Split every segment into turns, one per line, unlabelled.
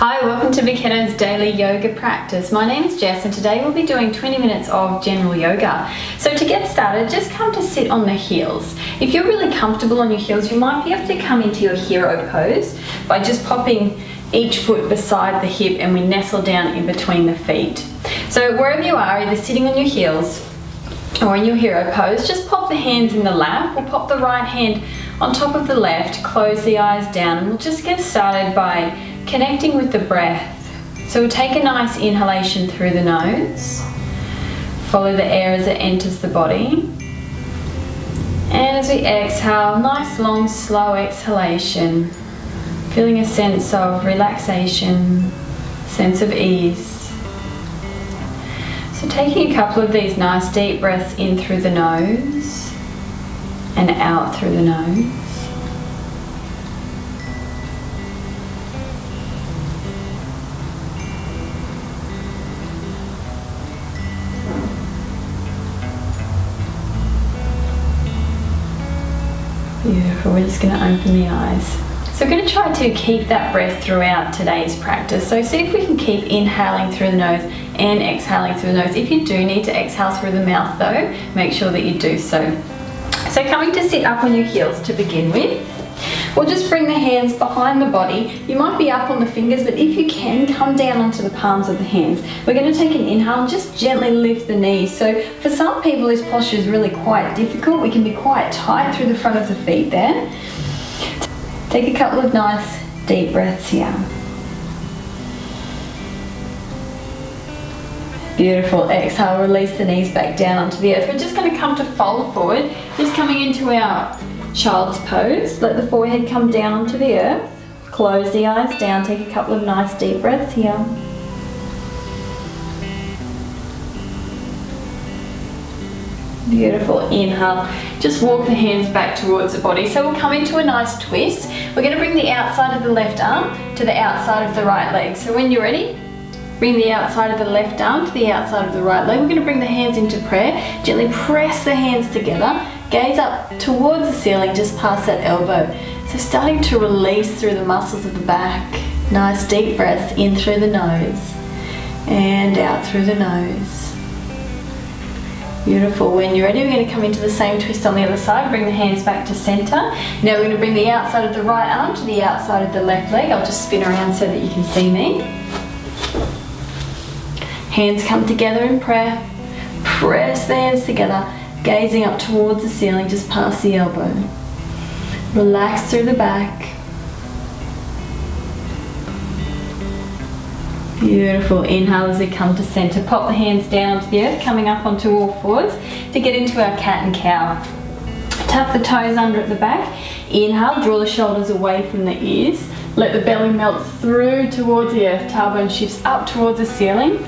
Hi, welcome to Beginner's Daily Yoga Practice. My name is Jess and today we'll be doing 20 minutes of general yoga. So to get started, just come to sit on the heels. If you're really comfortable on your heels, you might be able to come into your hero pose by just popping each foot beside the hip and we nestle down in between the feet. So wherever you are, either sitting on your heels or in your hero pose, just pop the hands in the lap or pop the right hand on top of the left, close the eyes down, and we'll just get started by connecting with the breath. So we'll take a nice inhalation through the nose, follow the air as it enters the body, and as we exhale, nice long slow exhalation, feeling a sense of relaxation, sense of ease. So taking a couple of these nice deep breaths in through the nose and out through the nose. Beautiful, we're just going to open the eyes. So we're going to try to keep that breath throughout today's practice. So see if we can keep inhaling through the nose and exhaling through the nose. If you do need to exhale through the mouth though, make sure that you do so. So coming to sit up on your heels to begin with. We'll just bring the hands behind the body. You might be up on the fingers, but if you can, come down onto the palms of the hands. We're going to take an inhale and just gently lift the knees. So for some people, this posture is really quite difficult. We can be quite tight through the front of the feet there. Take a couple of nice deep breaths here. Beautiful. Exhale, release the knees back down onto the earth. We're just going to come to fold forward, just coming into our child's pose. Let the forehead come down onto the earth. Close the eyes down. Take a couple of nice deep breaths here. Beautiful. Inhale. Just walk the hands back towards the body. So we'll come into a nice twist. We're going to bring the outside of the left arm to the outside of the right leg. So when you're ready, bring the outside of the left arm to the outside of the right leg. We're going to bring the hands into prayer. Gently press the hands together. Gaze up towards the ceiling, just past that elbow. So starting to release through the muscles of the back. Nice deep breaths in through the nose and out through the nose. Beautiful. When you're ready, we're going to come into the same twist on the other side. Bring the hands back to center. Now we're going to bring the outside of the right arm to the outside of the left leg. I'll just spin around so that you can see me. Hands come together in prayer. Press the hands together. Gazing up towards the ceiling, just past the elbow. Relax through the back. Beautiful. Inhale as we come to center. Pop the hands down onto the earth, coming up onto all fours to get into our cat and cow. Tuck the toes under at the back. Inhale, draw the shoulders away from the ears. Let the belly melt through towards the earth. Tailbone shifts up towards the ceiling.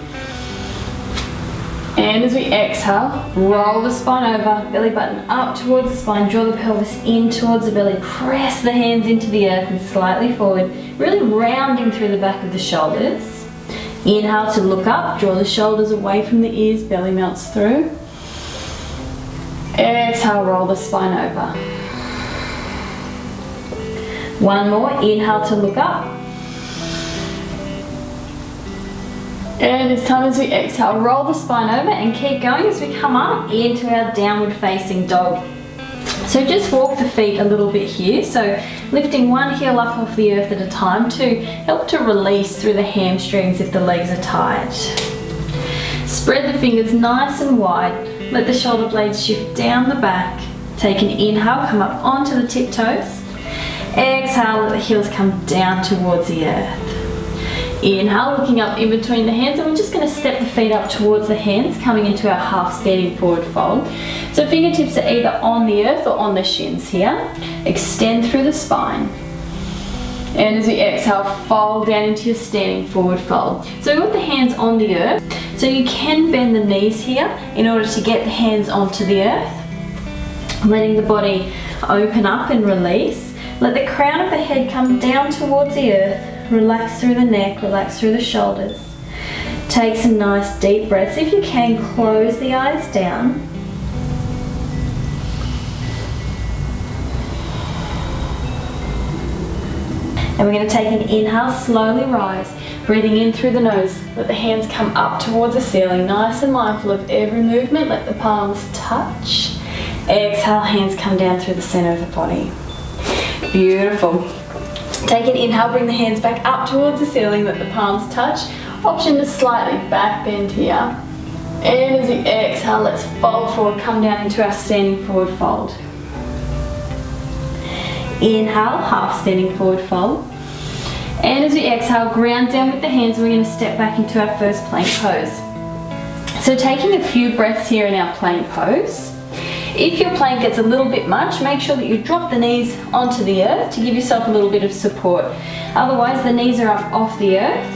And as we exhale, roll the spine over, belly button up towards the spine, draw the pelvis in towards the belly, press the hands into the earth and slightly forward, really rounding through the back of the shoulders. Inhale to look up, draw the shoulders away from the ears, belly melts through. Exhale, roll the spine over. One more, inhale to look up. And this time as we exhale, roll the spine over and keep going as we come up into our downward facing dog. So just walk the feet a little bit here. So lifting one heel up off the earth at a time to help to release through the hamstrings if the legs are tight. Spread the fingers nice and wide. Let the shoulder blades shift down the back. Take an inhale, come up onto the tiptoes. Exhale, let the heels come down towards the earth. Inhale, looking up in between the hands, and we're just going to step the feet up towards the hands, coming into our half standing forward fold. So fingertips are either on the earth or on the shins here. Extend through the spine. And as we exhale, fold down into your standing forward fold. So we want the hands on the earth. So you can bend the knees here in order to get the hands onto the earth. Letting the body open up and release. Let the crown of the head come down towards the earth. Relax through the neck, relax through the shoulders. Take some nice deep breaths. If you can, close the eyes down. And we're going to take an inhale, slowly rise, breathing in through the nose. Let the hands come up towards the ceiling, nice and mindful of every movement. Let the palms touch. Exhale, hands come down through the center of the body. Beautiful. Take an inhale, bring the hands back up towards the ceiling, let the palms touch. Option to slightly back bend here. And as we exhale, let's fold forward, come down into our standing forward fold. Inhale, half standing forward fold. And as we exhale, ground down with the hands, we're going to step back into our first plank pose. So taking a few breaths here in our plank pose. If your plank gets a little bit much, make sure that you drop the knees onto the earth to give yourself a little bit of support. Otherwise, the knees are up off the earth.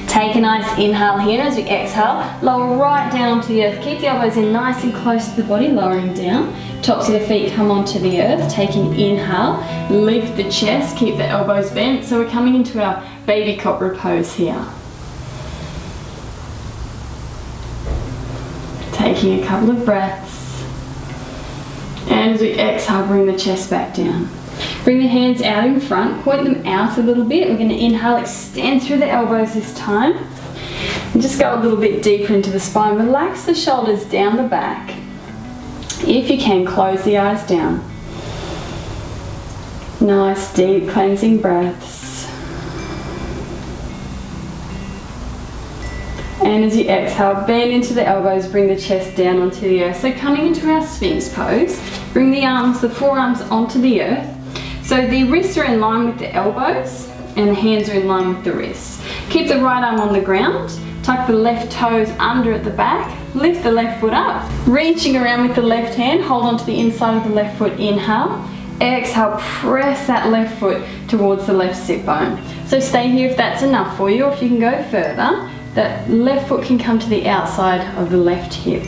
Take a nice inhale here. As we exhale, lower right down onto the earth. Keep the elbows in nice and close to the body, lowering down. Tops of the feet come onto the earth. Take an inhale, lift the chest, keep the elbows bent. So we're coming into our baby cobra pose here. Taking a couple of breaths. And as we exhale, bring the chest back down. Bring the hands out in front, point them out a little bit. We're going to inhale, extend through the elbows this time. And just go a little bit deeper into the spine. Relax the shoulders down the back. If you can, close the eyes down. Nice, deep cleansing breaths. And as you exhale, bend into the elbows, bring the chest down onto the earth. So coming into our Sphinx pose, bring the arms, the forearms onto the earth. So the wrists are in line with the elbows and the hands are in line with the wrists. Keep the right arm on the ground, tuck the left toes under at the back, lift the left foot up, reaching around with the left hand, hold on to the inside of the left foot, inhale. Exhale, press that left foot towards the left sit bone. So stay here if that's enough for you, or if you can go further, that left foot can come to the outside of the left hip.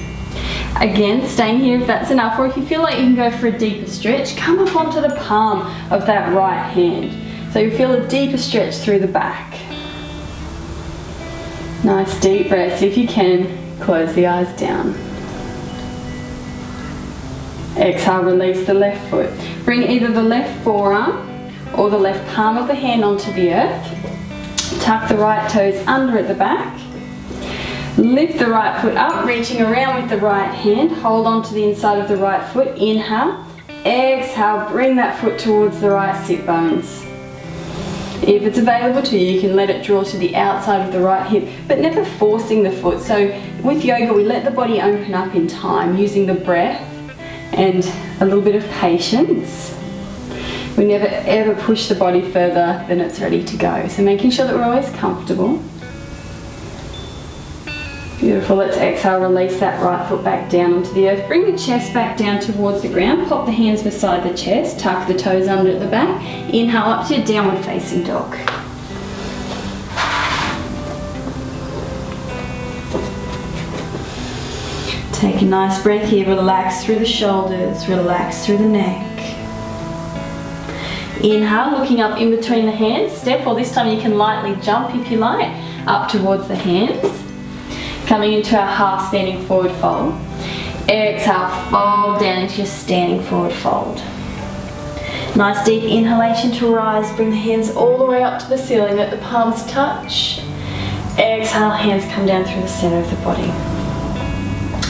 Again, staying here if that's enough, or if you feel like you can go for a deeper stretch, come up onto the palm of that right hand. So you feel a deeper stretch through the back. Nice deep breaths. If you can, close the eyes down. Exhale, release the left foot. Bring either the left forearm or the left palm of the hand onto the earth. Tuck the right toes under at the back. Lift the right foot up, reaching around with the right hand. Hold on to the inside of the right foot. Inhale. Exhale, bring that foot towards the right sit bones. If it's available to you, you can let it draw to the outside of the right hip, but never forcing the foot. So with yoga, we let the body open up in time, using the breath and a little bit of patience. We never ever push the body further than it's ready to go. So making sure that we're always comfortable. Beautiful. Let's exhale, release that right foot back down onto the earth. Bring the chest back down towards the ground. Pop the hands beside the chest. Tuck the toes under at the back. Inhale up to your downward facing dog. Take a nice breath here. Relax through the shoulders. Relax through the neck. Inhale, looking up in between the hands. Step, or this time you can lightly jump if you like, up towards the hands. Coming into our half standing forward fold. Exhale, fold down into your standing forward fold. Nice deep inhalation to rise. Bring the hands all the way up to the ceiling. Let the palms touch. Exhale, hands come down through the center of the body.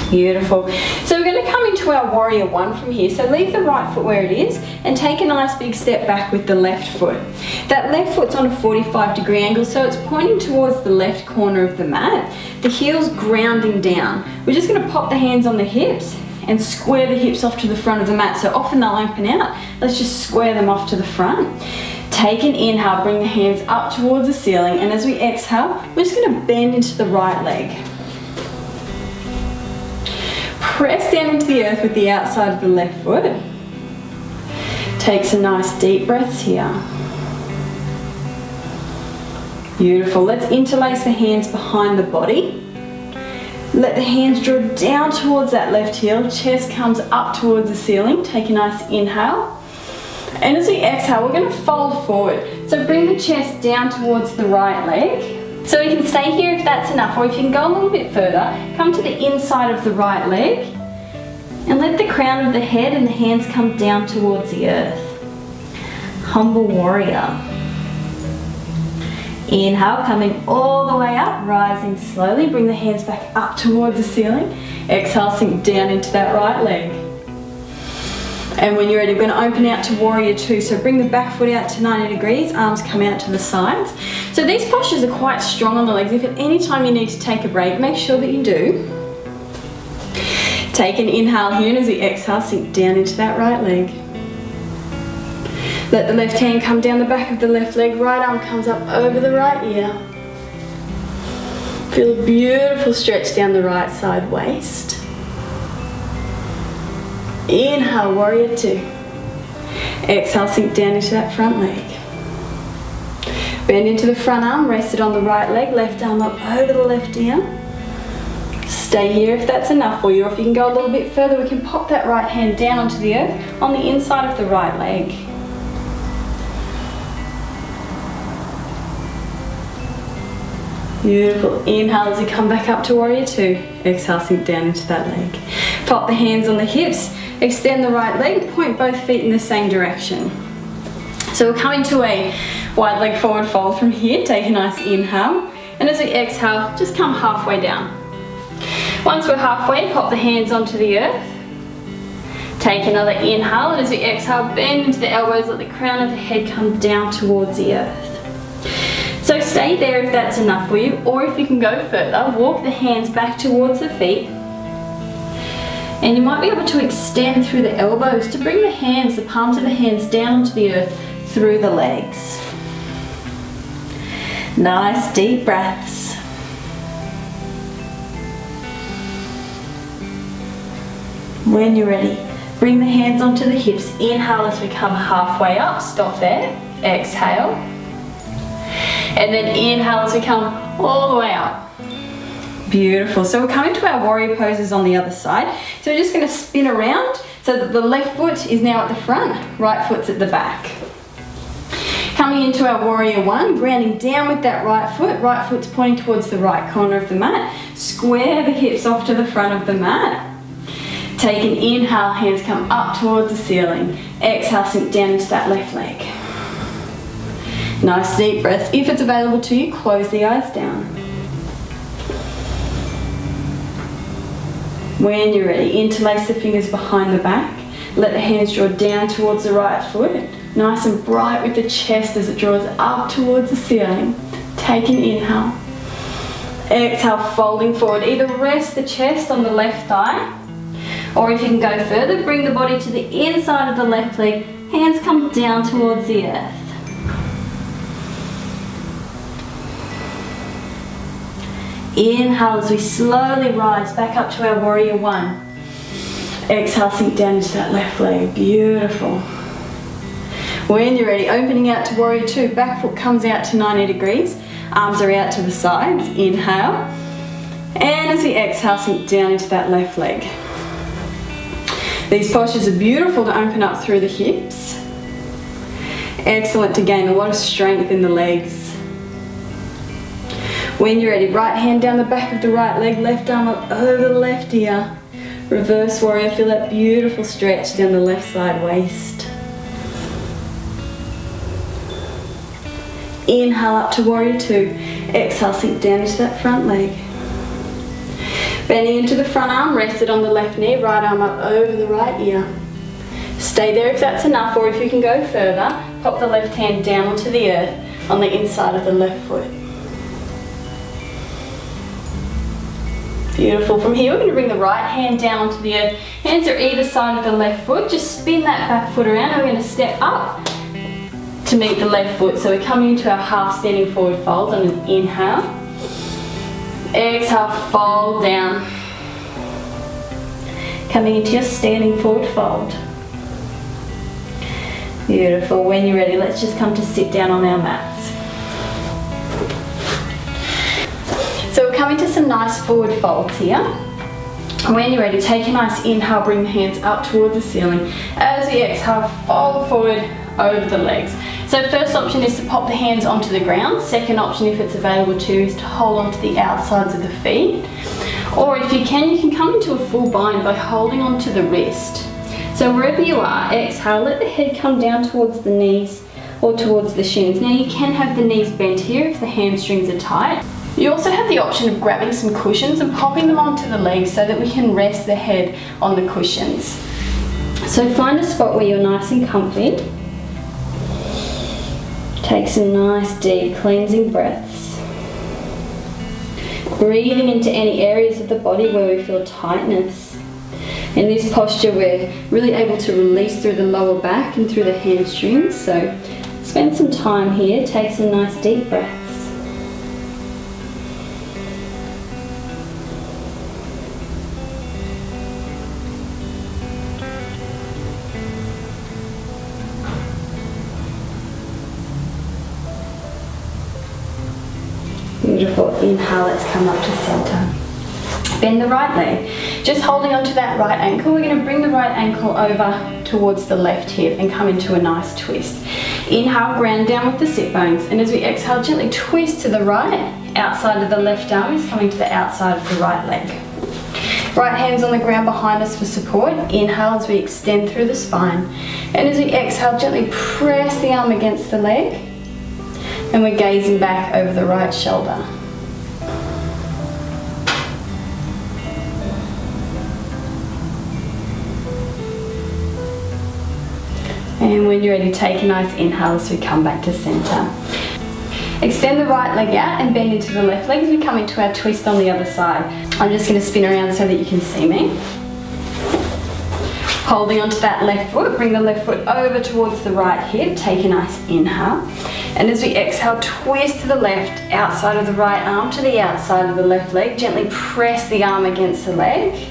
Beautiful. So we're going to come into our warrior one from here. So leave the right foot where it is and take a nice big step back with the left foot. That left foot's on a 45-degree angle, so it's pointing towards the left corner of the mat. The heel's grounding down. We're just going to pop the hands on the hips and square the hips off to the front of the mat. So often they'll open out. Let's just square them off to the front. Take an inhale, bring the hands up towards the ceiling, and as we exhale, we're just going to bend into the right leg. Press down into the earth with the outside of the left foot. Take some nice deep breaths here. Beautiful. Let's interlace the hands behind the body. Let the hands draw down towards that left heel. Chest comes up towards the ceiling. Take a nice inhale. And as we exhale, we're going to fold forward. So bring the chest down towards the right leg. So you can stay here if that's enough, or if you can go a little bit further, come to the inside of the right leg and let the crown of the head and the hands come down towards the earth. Humble warrior. Inhale, coming all the way up, rising slowly. Bring the hands back up towards the ceiling. Exhale, sink down into that right leg. And when you're ready, we're going to open out to Warrior Two. So bring the back foot out to 90 degrees, arms come out to the sides. So these postures are quite strong on the legs. If at any time you need to take a break, make sure that you do. Take an inhale here, and as we exhale, sink down into that right leg. Let the left hand come down the back of the left leg, right arm comes up over the right ear. Feel a beautiful stretch down the right side waist. Inhale, Warrior Two. Exhale, sink down into that front leg. Bend into the front arm, rest it on the right leg, left arm up over the left ear. Stay here if that's enough for you, or if you can go a little bit further, we can pop that right hand down onto the earth on the inside of the right leg. Beautiful. Inhale as you come back up to Warrior Two. Exhale, sink down into that leg. Pop the hands on the hips, extend the right leg, point both feet in the same direction. So we'll come into a wide leg forward fold from here. Take a nice inhale, and as we exhale, just come halfway down. Once we're halfway, pop the hands onto the earth. Take another inhale, and as we exhale, bend into the elbows, let the crown of the head come down towards the earth. So stay there if that's enough for you, or if you can go further, walk the hands back towards the feet. And you might be able to extend through the elbows to bring the hands, the palms of the hands down onto the earth through the legs. Nice deep breaths. When you're ready, bring the hands onto the hips. Inhale as we come halfway up, stop there, exhale. And then inhale as we come all the way up. Beautiful. So we're coming to our warrior poses on the other side. So we're just going to spin around so that the left foot is now at the front, right foot's at the back. Coming into our Warrior One, grounding down with that right foot's pointing towards the right corner of the mat. Square the hips off to the front of the mat. Take an inhale, hands come up towards the ceiling. Exhale, sink down into that left leg. Nice deep breaths. If it's available to you, close the eyes down. When you're ready, interlace the fingers behind the back. Let the hands draw down towards the right foot. Nice and bright with the chest as it draws up towards the ceiling. Take an inhale. Exhale, folding forward. Either rest the chest on the left thigh, or if you can go further, bring the body to the inside of the left leg. Hands come down towards the earth. Inhale as we slowly rise back up to our Warrior One. Exhale, sink down into that left leg. Beautiful. When you're ready, opening out to Warrior Two. Back foot comes out to 90 degrees. Arms are out to the sides. Inhale. And as we exhale, sink down into that left leg. These postures are beautiful to open up through the hips. Excellent to gain a lot of strength in the legs. When you're ready, right hand down the back of the right leg, left arm up over the left ear. Reverse warrior, feel that beautiful stretch down the left side waist. Inhale up to Warrior Two. Exhale, sink down into that front leg. Bending into the front arm, rest it on the left knee, right arm up over the right ear. Stay there if that's enough, or if you can go further, pop the left hand down onto the earth on the inside of the left foot. Beautiful. From here, we're going to bring the right hand down onto the earth. Hands are either side of the left foot. Just spin that back foot around, and we're going to step up to meet the left foot. So we're coming into our half standing forward fold on an inhale. Exhale, fold down. Coming into your standing forward fold. Beautiful. When you're ready, let's just come to sit down on our mats. So we're coming to some nice forward folds here. When you're ready, take a nice inhale, bring the hands up towards the ceiling. As we exhale, fold forward over the legs. So first option is to pop the hands onto the ground. Second option, if it's available to you, is to hold onto the outsides of the feet. Or if you can come into a full bind by holding onto the wrist. So wherever you are, exhale, let the head come down towards the knees. or towards the shins. Now you can have the knees bent here if the hamstrings are tight. You also have the option of grabbing some cushions and popping them onto the legs so that we can rest the head on the cushions. So find a spot where you're nice and comfy. Take some nice deep cleansing breaths. Breathing into any areas of the body where we feel tightness. In this posture we're really able to release through the lower back and through the hamstrings. So spend some time here, take some nice deep breaths. Beautiful. Inhale, let's come up to center. Bend the right leg. Just holding onto that right ankle, we're going to bring the right ankle over towards the left hip and come into a nice twist. Inhale, ground down with the sit bones, and as we exhale, gently twist to the right. Outside of the left arm is coming to the outside of the right leg. Right hand's on the ground behind us for support. Inhale as we extend through the spine, and as we exhale, gently press the arm against the leg. And we're gazing back over the right shoulder. And when you're ready, take a nice inhale as we come back to center. Extend the right leg out and bend into the left leg as we come into our twist on the other side. I'm just going to spin around so that you can see me. Holding onto that left foot, bring the left foot over towards the right hip, take a nice inhale. And as we exhale, twist to the left, outside of the right arm to the outside of the left leg. Gently press the arm against the leg.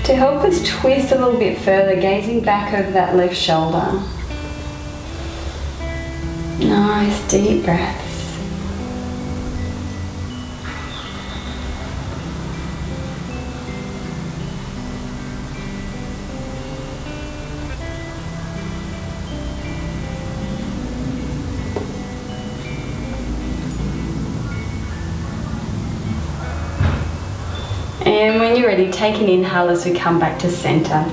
To help us twist a little bit further, gazing back over that left shoulder. Nice deep breaths. And when you're ready, take an inhale as we come back to center.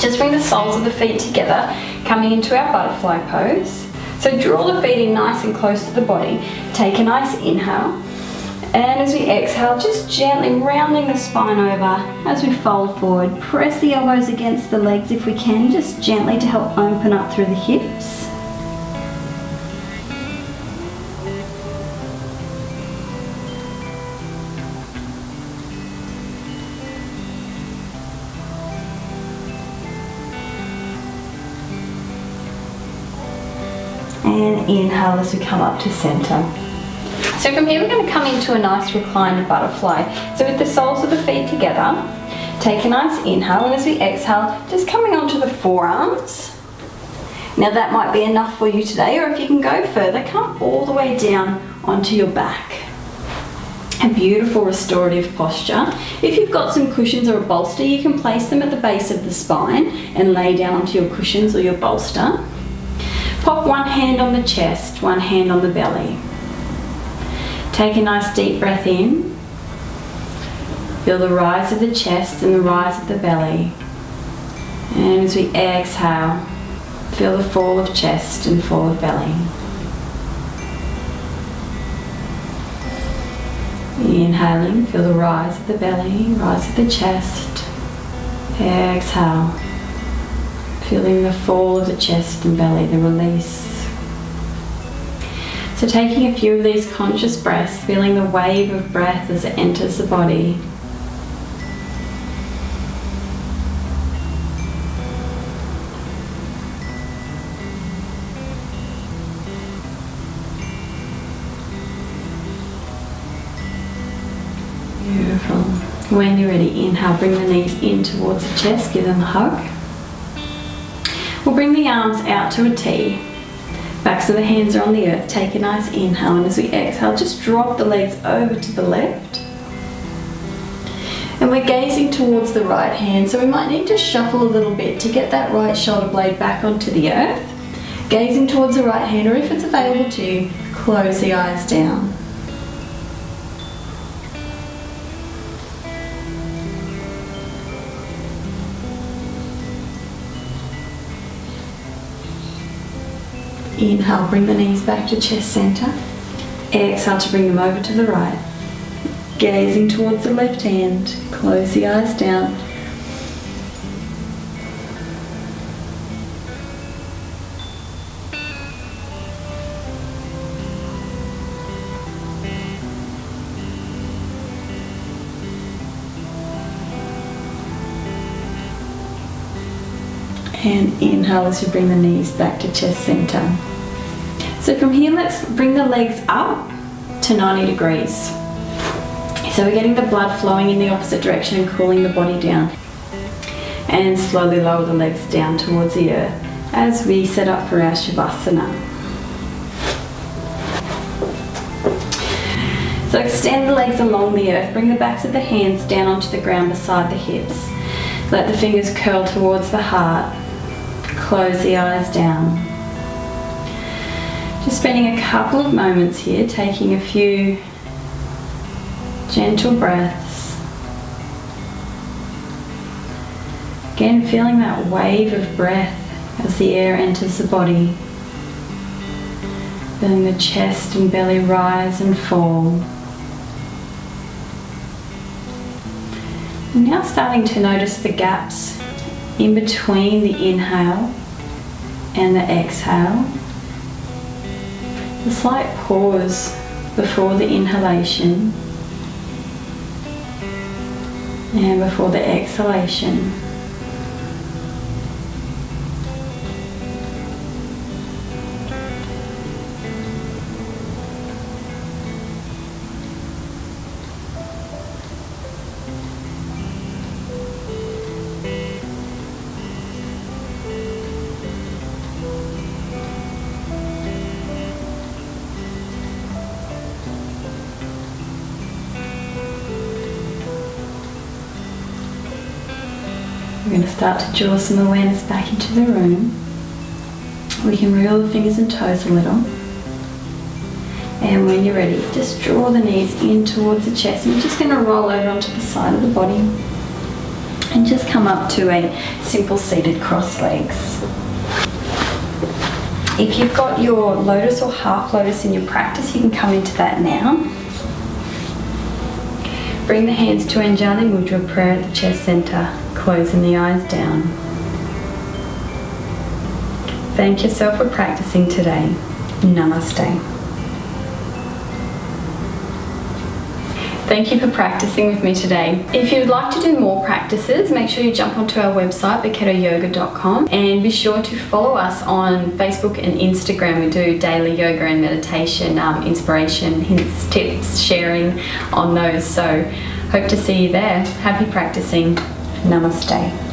Just bring the soles of the feet together, coming into our butterfly pose. So draw the feet in nice and close to the body. Take a nice inhale. And as we exhale, just gently rounding the spine over as we fold forward. Press the elbows against the legs if we can, just gently to help open up through the hips. And inhale as we come up to center. So from here we're going to come into a nice reclined butterfly. So with the soles of the feet together, take a nice inhale, and as we exhale, just coming onto the forearms. Now that might be enough for you today, or if you can go further, come all the way down onto your back. A beautiful restorative posture. If you've got some cushions or a bolster, you can place them at the base of the spine and lay down onto your cushions or your bolster. Pop one hand on the chest, one hand on the belly. Take a nice deep breath in. Feel the rise of the chest and the rise of the belly. And as we exhale, feel the fall of chest and fall of belly. Inhaling, feel the rise of the belly, rise of the chest. Exhale. Feeling the fall of the chest and belly, the release. So taking a few of these conscious breaths, feeling the wave of breath as it enters the body. Beautiful. When you're ready, inhale, bring the knees in towards the chest, give them a hug. We'll bring the arms out to a T. Backs of the hands are on the earth. Take a nice inhale, and as we exhale, just drop the legs over to the left. And we're gazing towards the right hand, so we might need to shuffle a little bit to get that right shoulder blade back onto the earth. Gazing towards the right hand, or if it's available to you, close the eyes down. Inhale, bring the knees back to chest center. Exhale to bring them over to the right. Gazing towards the left hand, close the eyes down. And inhale as you bring the knees back to chest center. So from here, let's bring the legs up to 90 degrees. So we're getting the blood flowing in the opposite direction and cooling the body down. And slowly lower the legs down towards the earth as we set up for our Shavasana. So extend the legs along the earth, bring the backs of the hands down onto the ground beside the hips. Let the fingers curl towards the heart. Close the eyes down. Just spending a couple of moments here, taking a few gentle breaths. Again, feeling that wave of breath as the air enters the body. Feeling the chest and belly rise and fall. Now starting to notice the gaps in between the inhale and the exhale. A slight pause before the inhalation and before the exhalation. We're going to start to draw some awareness back into the room. We can wriggle the fingers and toes a little. And when you're ready, just draw the knees in towards the chest. And you're just going to roll over onto the side of the body. And just come up to a simple seated cross legs. If you've got your lotus or half lotus in your practice, you can come into that now. Bring the hands to Anjali Mudra, prayer at the chest center. Closing the eyes down. Thank yourself for practicing today. Namaste. Thank you for practicing with me today. If you'd like to do more practices, make sure you jump onto our website, biketoyoga.com, and be sure to follow us on Facebook and Instagram. We do daily yoga and meditation, inspiration, hints, tips, sharing on those. So hope to see you there. Happy practicing. Namaste.